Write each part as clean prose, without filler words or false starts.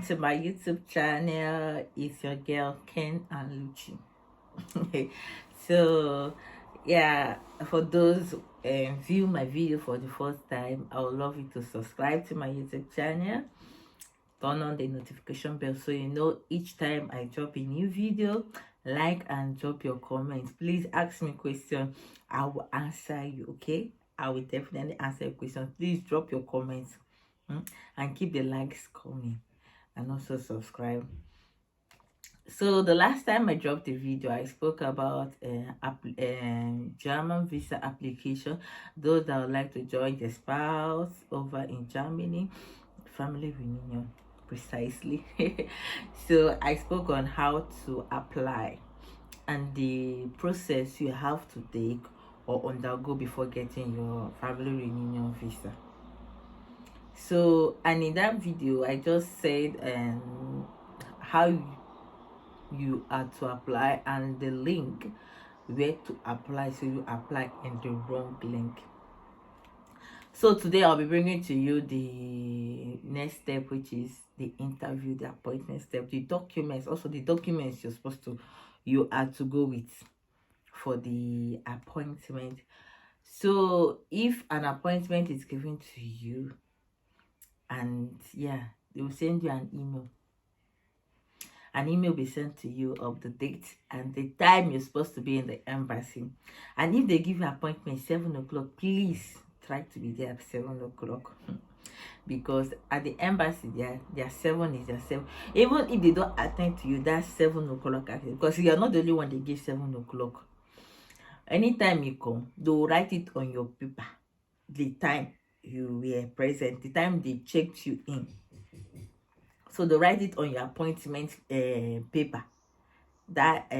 to my YouTube channel. It's your girl Ken and Luchi. So yeah, for those view my video for the first time, I would love you to subscribe to my YouTube channel, turn on the notification bell so you know each time I drop a new video. Like and drop your comments. Please ask me questions, I will answer you. Okay, I will definitely answer your questions. Please drop your comments, and keep the likes coming, and also subscribe. So the last time I dropped a video, I spoke about German visa application. Those that would like to join the spouse over in Germany, family reunion precisely. So I spoke on how to apply and the process you have to take or undergo before getting your family reunion visa. So, and in that video I just said how you are to apply and the link where to apply, so you apply in the wrong link. So today I'll be bringing to you the next step, which is the interview, the appointment step, the documents, also the documents you are to go with for the appointment. So if an appointment is given to you, and yeah, they will send you an email. An email will be sent to you of the date and the time you're supposed to be in the embassy. And if they give you appointment 7 o'clock, please try to be there at 7 o'clock. Because at the embassy, their 7 is their 7. Even if they don't attend to you, that's 7 o'clock. Because you're not the only one they give 7 o'clock. Anytime you come, they'll write it on your paper. The time you were present, the time they checked you in. So they write it on your appointment paper. That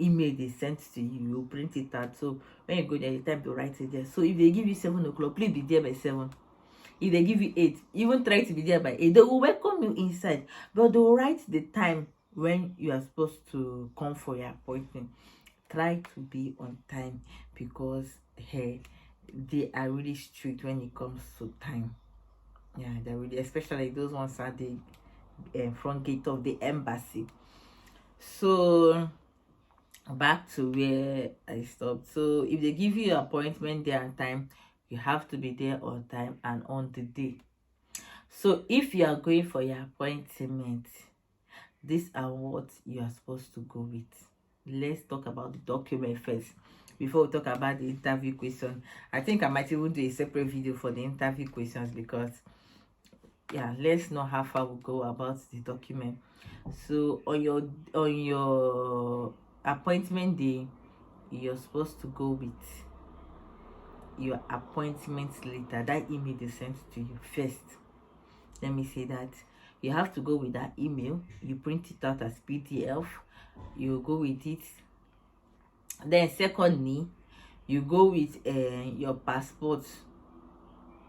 email they sent to you, you print it out. So when you go there, the time to write it there. So if they give you 7 o'clock, please be there by 7. If they give you 8, even try to be there by 8. They will welcome you inside, but they will write the time when you are supposed to come for your appointment. Try to be on time, because hey, they are really strict when it comes to time. Yeah, they're really, especially those ones at the front gate of the embassy. So back to where I stopped. So if they give you an appointment there and time, you have to be there on time and on the day. So if you are going for your appointment, these are what you are supposed to go with. Let's talk about the document first before we talk about the interview question. I think I might even do a separate video for the interview questions, because yeah, let's know how far we go about the document. So on your appointment day, you're supposed to go with your appointment letter. That email they sent to you first. Let me say that you have to go with that email. You print it out as PDF. You go with it. Then secondly, you go with your passport,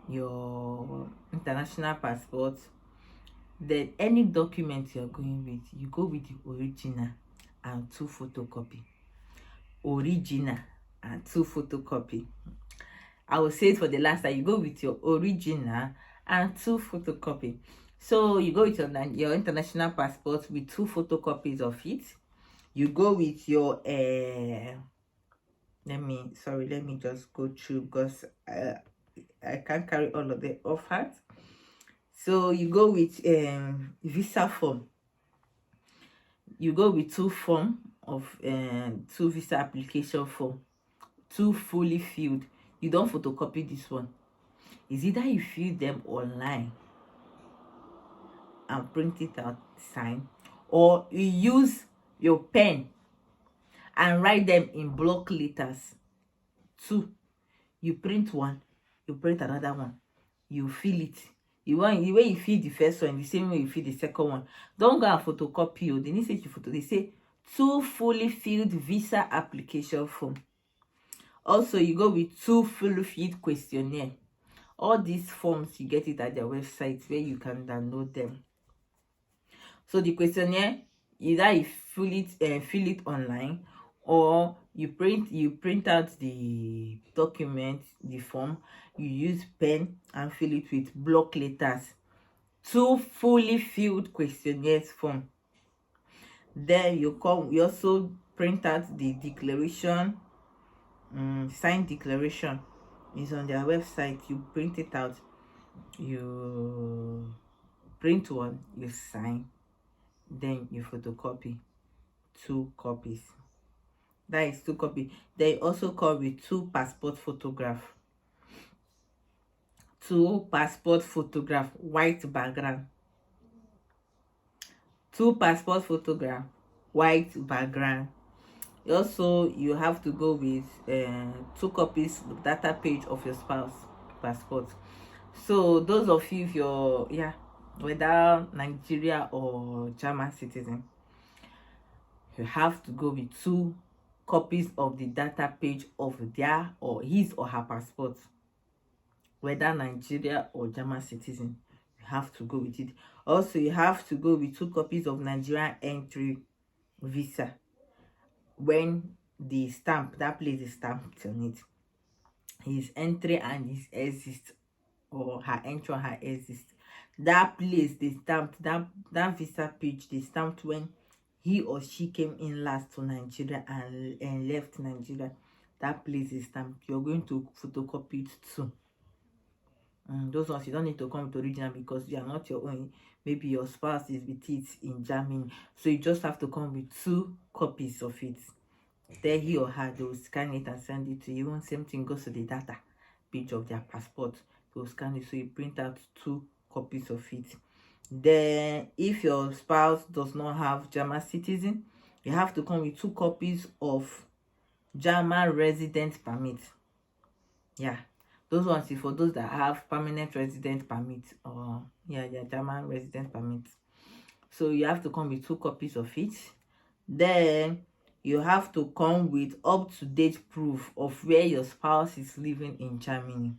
your international passport. Then any document you're going with, you go with the original and 2 photocopy. Original and 2 photocopy. I will say it for the last time. You go with your original and 2 photocopy. So you go with your international passport with 2 photocopies of it. You go with your let me just go through, because I can't carry all of them off hand. So you go with visa form. You go with 2 form of 2 visa application form, 2 fully filled. You don't photocopy this one. It's either you fill them online and print it out, sign, or you use your pen and write them in block letters. 2, you print one, you print another one, you fill it. The way you fill the first one, the same way you fill the second one. Don't go and photocopy. They need to say you photo. They say 2 fully filled visa application form. Also, you go with 2 fully filled questionnaire. All these forms, you get it at their website where you can download them. So the questionnaire, either you fill it online, or you print out the document, the form, you use pen and fill it with block letters. 2 fully filled questionnaires form. Then you also print out the declaration. Signed declaration is on their website. You print it out, you print one, you sign, then you photocopy 2 copies. That is 2 copies. They also come with 2 passport photograph. 2 passport photograph, white background. 2 passport photograph, white background. Also, you have to go with 2 copies data page of your spouse passport. So those of you, if you're whether Nigeria or German citizen, you have to go with 2 copies of the data page of their or his or her passport. Whether Nigeria or German citizen, you have to go with it. Also, you have to go with 2 copies of Nigerian entry visa. When the stamp, that place is stamped on it, his entry and his exit, or her entry or her exit, that place they stamped, that visa page they stamped when he or she came in last to Nigeria and left Nigeria. That place is stamped. You're going to photocopy it too. Those ones you don't need to come with original because you are not your own. Maybe your spouse is with it in Germany, so you just have to come with 2 copies of it. Then he or her, they will scan it and send it to you. Even same thing goes to the data page of their passport. They will scan it, so you print out 2 copies of it. Then if your spouse does not have German citizen, you have to come with 2 copies of German resident permit. Yeah, those ones is for those that have permanent resident permit, or German resident permit. So you have to come with 2 copies of it. Then you have to come with up-to-date proof of where your spouse is living in Germany.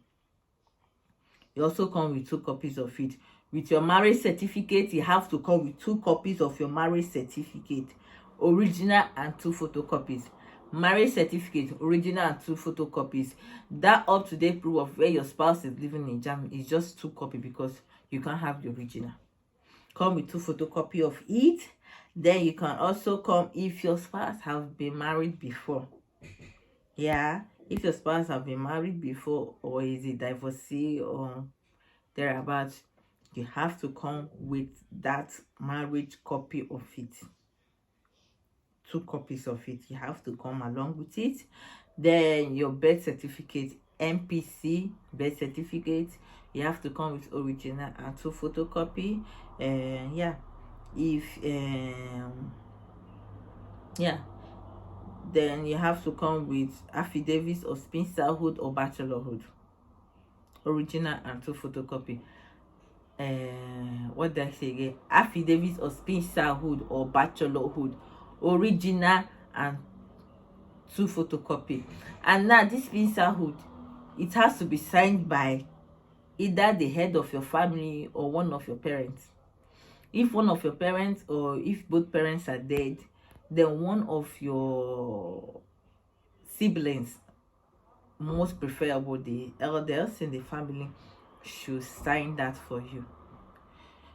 You also come with 2 copies of it. With your marriage certificate, you have to come with 2 copies of your marriage certificate, original and 2 photocopies. Marriage certificate, original and 2 photocopies. That up-to-date proof of where your spouse is living in Germany is just 2 copies because you can't have the original. Come with 2 photocopy of it. Then you can also come if your spouse have been married before. Yeah, if your spouse have been married before or is a divorcee or thereabouts, you have to come with that marriage copy of it. 2 copies of it. You have to come along with it. Then your birth certificate, NPC birth certificate, you have to come with original and 2 photocopy. Then you have to come with affidavits of spinsterhood or bachelorhood, original and 2 photocopy. What did I say again? Affidavits of spinsterhood or bachelorhood, original and 2 photocopy. And now this spinsterhood, it has to be signed by either the head of your family or one of your parents. If one of your parents, or if both parents are dead, then one of your siblings, most preferable the elders in the family, should sign that for you.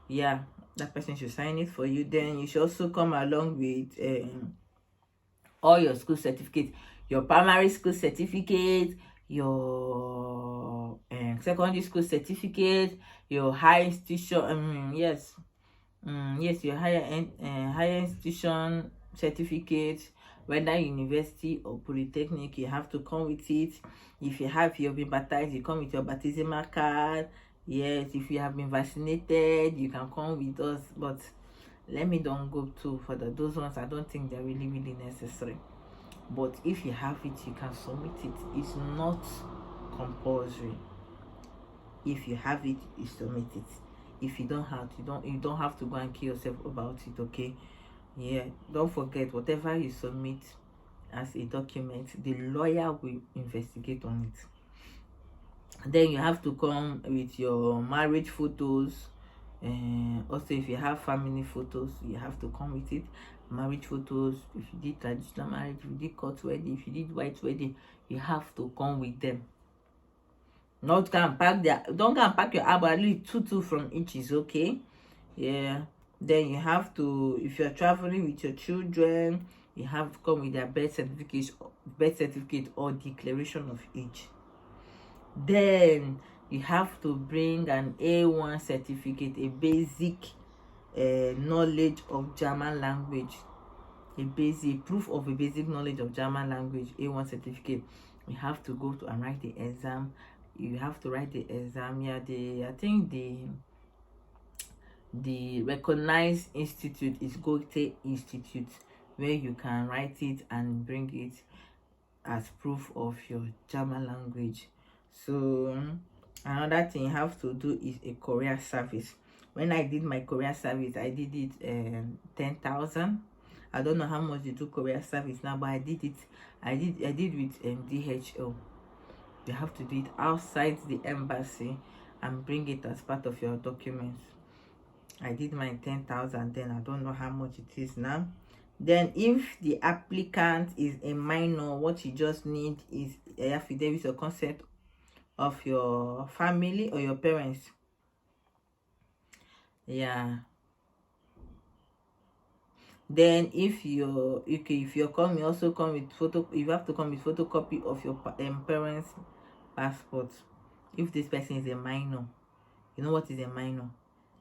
Yeah, that person should sign it for you. Then you should also come along with all your school certificates, your primary school certificate, your secondary school certificate, your high institution, your higher institution certificate, whether university or polytechnic, you have to come with it. If you've been baptized, you come with your baptismal card. Yes, if you have been vaccinated, you can come with us. But let me don't go too further. Those ones, I don't think they're really necessary. But if you have it, you can submit it. It's not compulsory. If you have it, you submit it. If you don't have, you don't have to go and kill yourself about it. Okay? Yeah, don't forget, whatever you submit as a document, the lawyer will investigate on it. Then you have to come with your marriage photos. Also, if you have family photos, you have to come with it. Marriage photos, if you did traditional marriage, if you did court wedding, if you did white wedding, you have to come with them. Not can pack their don't go and pack your album, at least two from each is okay. Yeah. Then you have to, if you're traveling with your children, you have to come with their birth certificate or declaration of age. Then you have to bring an A1 certificate, a basic knowledge of German language, a basic proof of a basic knowledge of German language, A1 certificate. You have to go to and write the exam. You have to write the exam. Yeah, I think the recognized institute is Goethe Institute, where you can write it and bring it as proof of your German language. So another thing you have to do is a courier service. When I did my courier service, I did it 10,000. I don't know how much you do courier service now, but I did it. I did with DHL. You have to do it outside the embassy and bring it as part of your documents. I did my 10,000 then. I don't know how much it is now. Then if the applicant is a minor, what you just need is a affidavit or consent of your family or your parents. Yeah. Then if you're coming, you also come with you have to come with photocopy of your parents' passport. If this person is a minor, you know what is a minor?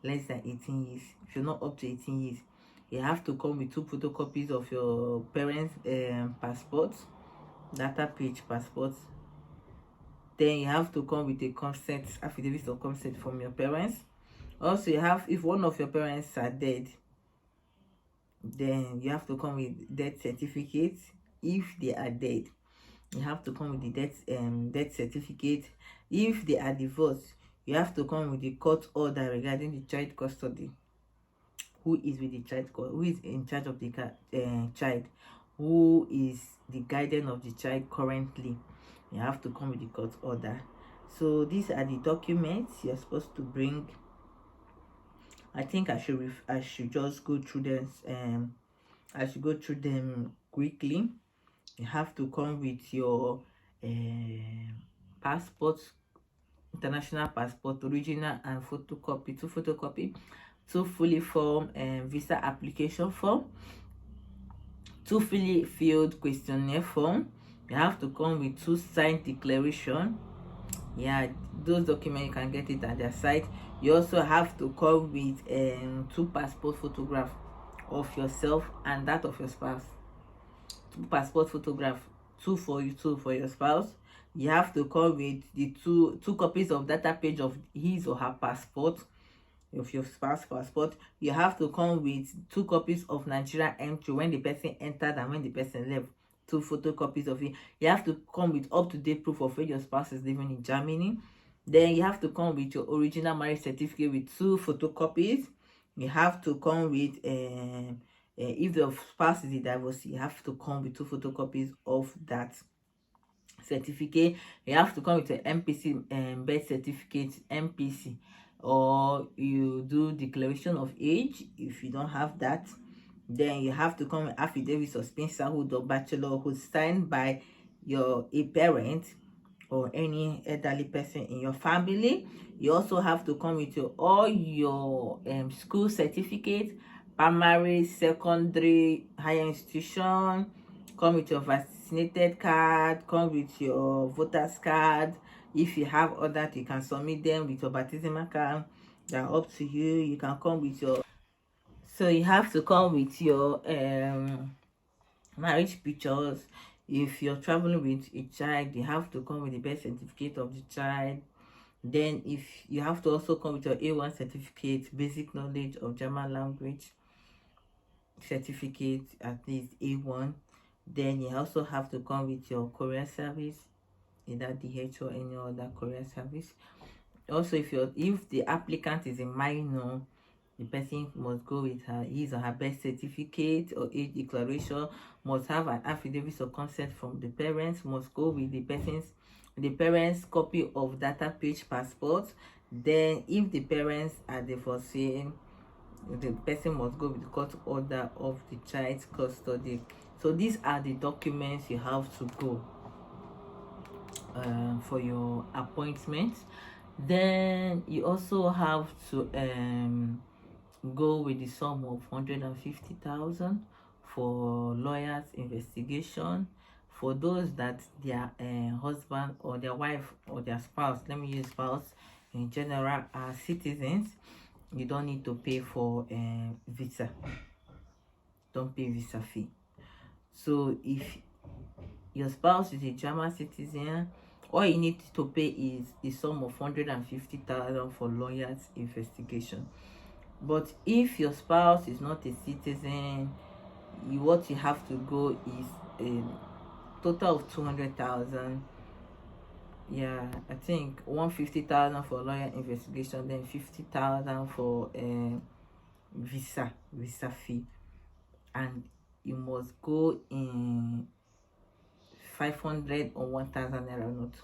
Less than 18 years. If you're not up to 18 years, you have to come with 2 photocopies of your parents' passports, data page passports. Then you have to come with a consent, affidavit of consent from your parents. Also, you have, if one of your parents are dead, then you have to come with death certificate. If they are dead, you have to come with the death certificate. If they are divorced, you have to come with the court order regarding the child custody. Who is with the child? Who is in charge of the child? Who is the guardian of the child currently? You have to come with the court order. So these are the documents you're supposed to bring. I think I should just go through them. I should go through them quickly. You have to come with your passport, international passport, original and photocopy, 2 photocopy, 2 fully formed visa application form, 2 fully filled questionnaire form. You have to come with 2 signed declaration. Yeah, those documents you can get it at their site. You also have to come with 2 passport photographs of yourself and that of your spouse. 2 passport photographs, 2 for you, 2 for your spouse. You have to come with the two copies of data page of his or her passport, of your spouse passport. You have to come with 2 copies of Nigeria entry, when the person entered and when the person left. 2 photocopies of it. You have to come with up-to-date proof of where your spouse is living in Germany. Then you have to come with your original marriage certificate with 2 photocopies. You have to come with if the spouse is a divorcee, you have to come with 2 photocopies of that certificate. You have to come with an MPC birth certificate, MPC, or you do declaration of age if you don't have that. Then you have to come with affidavits of spinsterhood or bachelorhood signed by a parent or any elderly person in your family. You also have to come with all your school certificates, primary, secondary, higher institution. Come with your vaccinated card, come with your voter's card. If you have others, you can submit them with your baptismal card. They're up to you. You can come with your, so you have to come with your marriage pictures. If you're traveling with a child, you have to come with the birth certificate of the child. Then if you have to also come with your A1 certificate, basic knowledge of German language certificate, at least A1. Then you also have to come with your courier service, either DH or any other courier service. Also, if the applicant is a minor, the person must go with his or her birth certificate or age declaration, must have an affidavit of consent from the parents, must go with the parents' copy of data page passport. Then if the parents are divorcing, the person must go with the court order of the child's custody. So these are the documents you have to go. for your appointment. Then you also have to go with the sum of 150,000 for lawyers investigation. For those that their husband or their wife or their spouse, let me use spouse in general, are citizens, you don't need to pay for visa. Don't pay visa fee. So if your spouse is a German citizen, all you need to pay is the sum of 150,000 for lawyers investigation. But if your spouse is not a citizen, what you have to go is a total of 200,000. Yeah, I think 150,000 for lawyer investigation, then 50,000 for visa fee, and you must go in 500 or 1,000 naira note.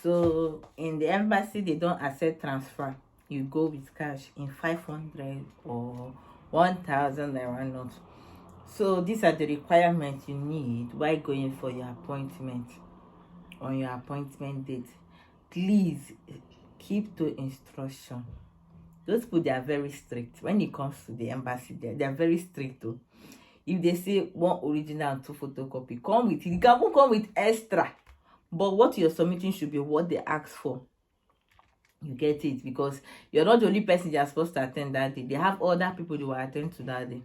So in the embassy they don't accept transfer. You go with cash in 500 or 1,000 naira note. So these are the requirements you need while going for your appointment. On your appointment date, please keep to instruction. Those people, they are very strict when it comes to the embassy. They are very strict too. If they say one original and 2 photocopy, come with it. You can come with extra, but what you're submitting should be what they ask for. You get it? Because you're not the only person they are supposed to attend that day. They have other people who will attend to that day.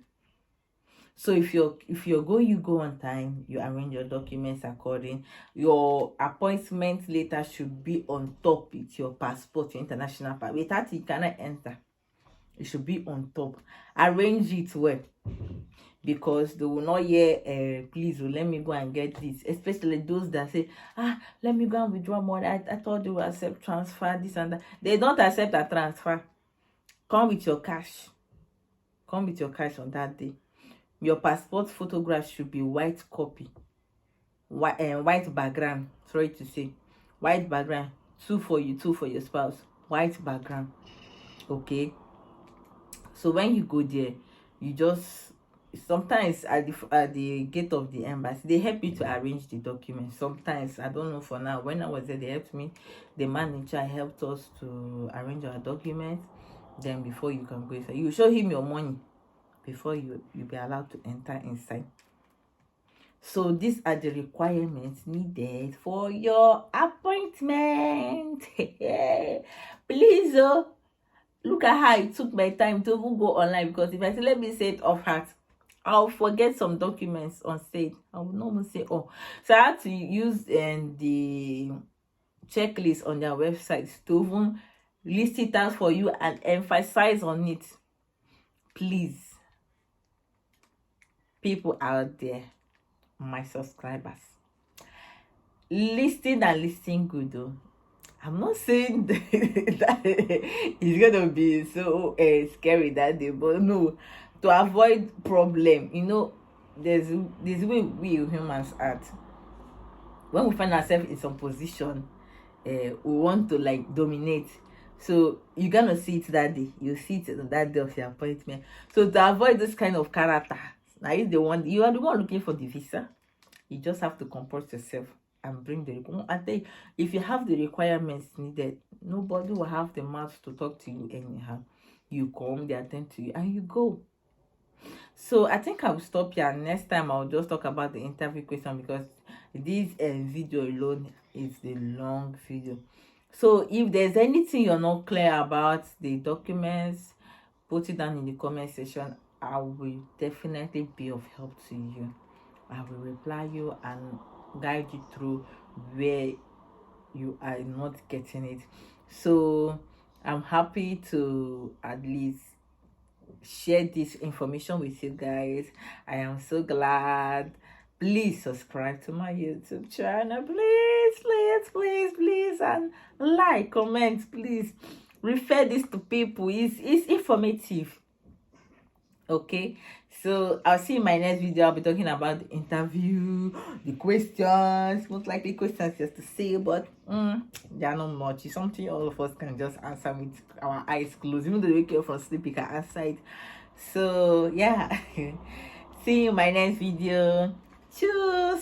So if you're going, you go on time, you arrange your documents according. Your appointment letter should be on top with your passport, your international passport. Without it, you cannot enter. It should be on top. Arrange it well, because they will not hear please let me go and get this, especially those that say let me go and withdraw money. I thought they will accept transfer, this and that. They don't accept a transfer. Come with your cash. Come with your cash on that day. Your passport photograph should be white copy, white background, sorry to say, white background. 2 for you, 2 for your spouse, white background. Okay, so when you go there, you just, sometimes at the gate of the embassy they help you to arrange the documents. Sometimes, I don't know, for now, when I was there they helped me. The manager helped us to arrange our documents. Then before you can go inside, you show him your money before you be allowed to enter inside. So these are the requirements needed for your appointment. Please look at how it took my time to even go online, because if I say let me say it off heart, I'll forget some documents on stage. I will not say so I had to use the checklist on their website to even list it out for you and emphasize on it. Please, people out there, my subscribers, listen and listen good though. I'm not saying that it's gonna be so scary that day, but no, to avoid problem, there's way we humans act. When we find ourselves in some position, we want to like dominate. So you're gonna see it that day. You see it on that day of your appointment. So to avoid this kind of character, now you are the one looking for the visa. You just have to comport yourself and bring the requirements. I think if you have the requirements needed, nobody will have the mouth to talk to you anyhow. You come, they attend to you, and you go. So I think I'll stop here. Next time I'll just talk about the interview question, because this video alone is a long video. So if there's anything you're not clear about the documents, put it down in the comment section. I will definitely be of help to you. I will reply you and guide you through where you are not getting it. So I'm happy to at least share this information with you guys. I am so glad. Please subscribe to my YouTube channel, please, and like, comment, please. Refer this to people. It's informative. Okay, so I'll see you in my next video. I'll be talking about the interview, the questions, most likely questions just to say, but they are not much. It's something all of us can just answer with our eyes closed. Even though we wake up from sleep, we can answer it. So yeah, see you in my next video. Cheers.